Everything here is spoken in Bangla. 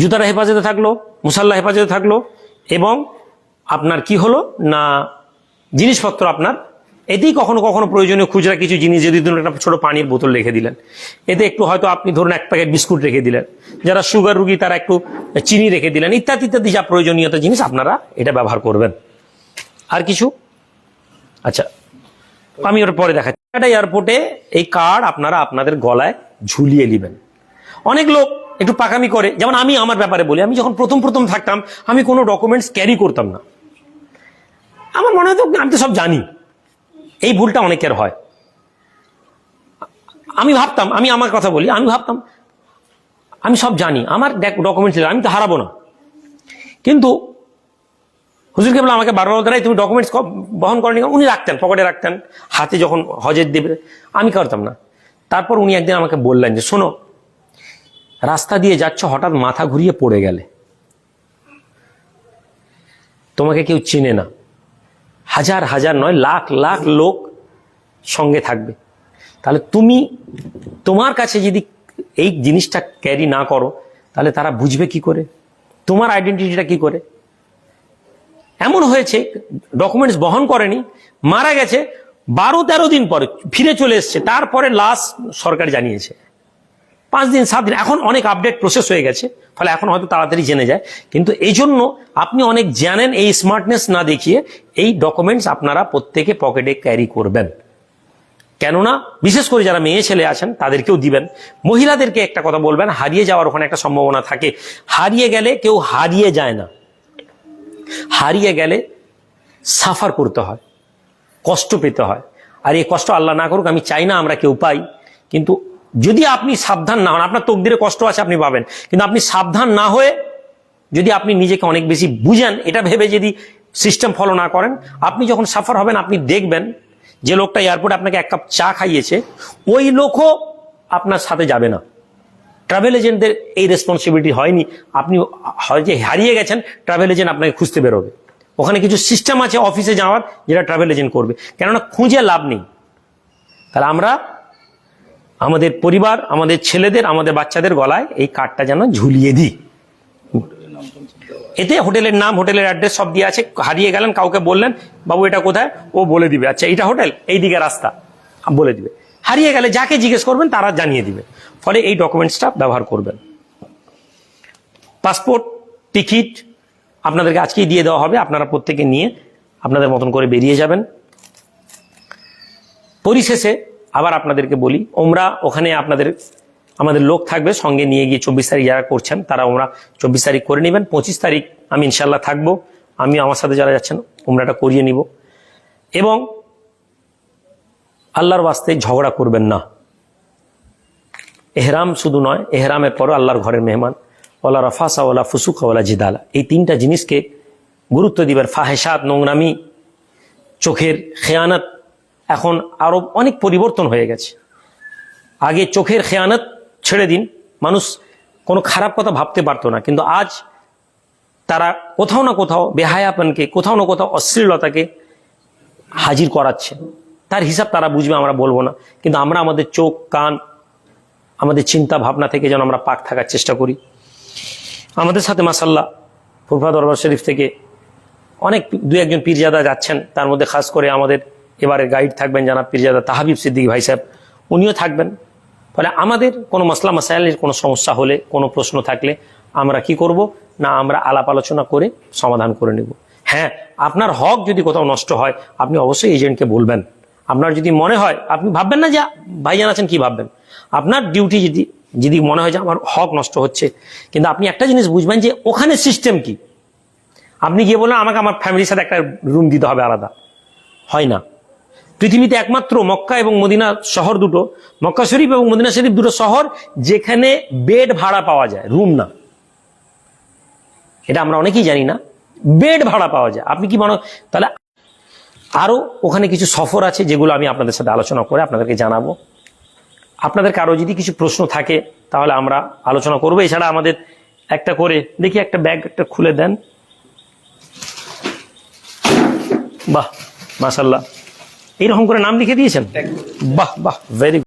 জুতারা হেফাজতে থাকলো, মুসাল্লা হেফাজতে থাকলো, এবং আপনার কি হলো না জিনিসপত্র আপনার এতেই কখনো কখনো প্রয়োজনীয় খুচরা কিছু জিনিস যদি ধরুন একটা ছোট পানির বোতল রেখে দিলেন, এতে একটু হয়তো আপনি ধরুন এক প্যাকেট বিস্কুট রেখে দিলেন, যারা সুগার রুগী তারা একটু চিনি রেখে দিলেন, ইত্যাদি ইত্যাদি যা প্রয়োজনীয়তা জিনিস আপনারা এটা ব্যবহার করবেন। আর কিছু আচ্ছা আমি ওর পরে দেখাচ্ছি। একটা এয়ারপোর্টে এই কার্ড আপনারা আপনাদের গলায় ঝুলিয়ে নেবেন। অনেক লোক একটু পাকামি করে, যেমন আমি আমার ব্যাপারে বলি, আমি যখন প্রথম প্রথম থাকতাম আমি কোনো ডকুমেন্টস ক্যারি করতাম না। আমার মনে হতো আমি তো সব জানি, এই ভুলটা অনেকের হয়। আমি ভাবতাম, আমি আমার কথা বলি, আমি ভাবতাম আমি সব জানি, আমার ডকুমেন্টস আমি তো হারাবো না। কিন্তু হুজুর কেবলা আমাকে বারবার বলতেন তুমি ডকুমেন্টস বহন করেনি, উনি রাখতেন পকেটে রাখতেন, হাতে যখন হজের দেবে আমি করতাম না। তারপর উনি একদিন আমাকে বললেন যে শোনো, রাস্তা দিয়ে যাচ্ছ, হঠাৎ মাথা ঘুরিয়ে পড়ে গেলে, তোমাকে কেউ চিনে না, হাজার হাজার নয় লাখ লাখ লোক সঙ্গে থাকবে, তাহলে তুমি তোমার কাছে যদি এই জিনিসটা ক্যারি না করো তাহলে তারা বুঝবে কি করে, তোমার আইডেন্টিটিটা কি করে। এমন হয়েছে ডকুমেন্টস বহন করেনি, মারা গেছে, 12-13 দিন পরে ফিরে চলে এসছে, তারপরে লাশ সরকার জানিয়েছে, 5 দিন 7 দিন, এখন অনেক আপডেট প্রসেস হয়ে গেছে, ফলে এখন হয়তো তাড়াতাড়ি জেনে যায়। কিন্তু এই জন্য আপনি অনেক জানেন, এই স্মার্টনেস না দেখিয়ে এই ডকুমেন্টস আপনারা প্রত্যেকে পকেটে ক্যারি করবেন। কেননা বিশেষ করে যারা মেয়ে ছেলে আছেন তাদেরকেও দিবেন। মহিলাদেরকে একটা কথা বলবেন, হারিয়ে যাওয়ার ওখানে একটা সম্ভাবনা থাকে, হারিয়ে গেলে কেউ হারিয়ে যায় না, হারিয়ে গেলে সাফার করতে হয়, কষ্ট পেতে হয়। আর এই কষ্ট আল্লাহ না করুক, আমি চাই না আমরা কেউ পাই, কিন্তু যদি আপনি সাবধান না হন, আপনার তকদিরে কষ্ট আছে আপনি পাবেন, কিন্তু আপনি সাবধান না হয়ে যদি আপনি নিজেকে অনেক বেশি বুঝেন, এটা ভেবে যদি সিস্টেম ফলো না করেন, আপনি যখন সাফার হবেন আপনি দেখবেন যে লোকটা এয়ারপোর্টে আপনাকে 1 কাপ চা খাইয়েছে ওই লোকও আপনার সাথে যাবে না। ট্রাভেল এজেন্টদের এই রেসপন্সিবিলিটি হয়নি, আপনি হয় যে হারিয়ে গেছেন, ট্রাভেল এজেন্ট আপনাকে খুঁজতে বেরোবে, ওখানে কিছু সিস্টেম আছে অফিসে যাওয়ার যেটা ট্রাভেল এজেন্ট করবে, কেননা খুঁজে লাভ নেই। তাহলে আমরা আমাদের পরিবার, আমাদের ছেলেদের, আমাদের বাচ্চাদের গলায় এই কার্ডটা যেন ঝুলিয়ে দিই। এতে হোটেলের নাম, হোটেলের অ্যাড্রেস সব দিয়ে আছে, হারিয়ে গেলেন কাউকে বললেন বাবু এটা কোথায়, ও বলে দিবে, আচ্ছা এইটা হোটেল, এই দিকে রাস্তা বলে দিবে। হারিয়ে গেলে যাকে জিজ্ঞেস করবেন তারা জানিয়ে দিবে, ফলে এই ডকুমেন্টসটা ব্যবহার করবেন। পাসপোর্ট, টিকিট আপনাদেরকে আজকেই দিয়ে দেওয়া হবে, আপনারা প্রত্যেকে নিয়ে আপনাদের মতন করে বেরিয়ে যাবেন। পরিশেষে আবার আপনাদেরকে বলি, ওমরা ওখানে আমাদের লোক থাকবে, সঙ্গে নিয়ে গিয়ে 24 তারিখ যারা করছেন তারা ওমরা 24 তারিখ করে নেবেন। 25 তারিখ আমি ইনশাল্লাহ থাকবো, আমি আমার সাথে যারা যাচ্ছেন ওমরাটা করিয়ে নিব। এবং আল্লাহর ওয়াস্তে ঝগড়া করবেন না। এহরাম শুধু নয়, এহরামের পরও আল্লাহর ঘরের মেহমান, ওয়ালা রাফাসা ওয়ালা ফুসুকা ওয়ালা জিদালা, এই 3টা জিনিসকে গুরুত্ব দিবেন। ফাহেসাত, নোংরামি, চোখের খেয়ানত, এখন আরো অনেক পরিবর্তন হয়ে গেছে। আগে চোখের খেয়ানত ছেড়ে দিন, মানুষ কোনো খারাপ কথা ভাবতে পারতো না, কিন্তু আজ তারা কোথাও না কোথাও বেহায়াপনকে, কোথাও না কোথাও অশ্লীলতাকে হাজির করাচ্ছে। তার হিসাব তারা বুঝবে, আমরা বলবো না, কিন্তু আমরা আমাদের চোখ, কান, আমাদের চিন্তা ভাবনা থেকে যেন আমরা পাক থাকার চেষ্টা করি। আমাদের সাথে মাসাল্লাহ ফুরফা দরবার শরীফ থেকে অনেক 2-1 পীরজাদা যাচ্ছেন, তার মধ্যে খাস করে আমাদের এবারে গাইড থাকবেন জানাব পীরজাদা তাহাবিব সিদ্দিকী ভাই সাহেব, উনিও থাকবেন। ফলে আমাদের কোনো মাসলা মাসাইলের কোনো সমস্যা হলে, কোনো প্রশ্ন থাকলে আমরা কি করব না, আমরা আলাপ আলোচনা করে সমাধান করে নেব। হ্যাঁ, আপনার হক যদি কোথাও নষ্ট হয় আপনি অবশ্যই এজেন্টকে বলবেন। আপনার যদি মনে হয়, আপনি ভাববেন না যে ভাইজান আছেন কি ভাববেন, আপনার ডিউটি যদি মনে হয় যে আমার হক নষ্ট হচ্ছে, কিন্তু আপনি একটা জিনিস বুঝবেন যে ওখানে সিস্টেম কি। আপনি গিয়ে বললেন আমাকে আমার ফ্যামিলির সাথে একটা রুম দিতে হবে আলাদা, হয় না। পৃথিবীতে একমাত্র মক্কা এবং মদিনা শহর দুটো, মক্কা শরীফ এবং মদিনা শরীফ দুটো শহর যেখানে বেড ভাড়া পাওয়া যায়, রুম না। এটা আমরা অনেকেই জানি না, বেড ভাড়া পাওয়া যায়। আপনি কি মনে, তাহলে আরো ওখানে কিছু সফর আছে যেগুলো আমি আপনাদের সাথে আলোচনা করে আপনাদেরকে জানাবো। আপনাদের কারো যদি কিছু প্রশ্ন থাকে তাহলে আমরা আলোচনা করবো। এছাড়া আমাদের একটা করে দেখি একটা ব্যাগ একটা খুলে দেন, বাহ মাশাআল্লাহ, এইরকম করে নাম লিখে দিয়েছেন, বাহ বাহ, ভেরি গুড।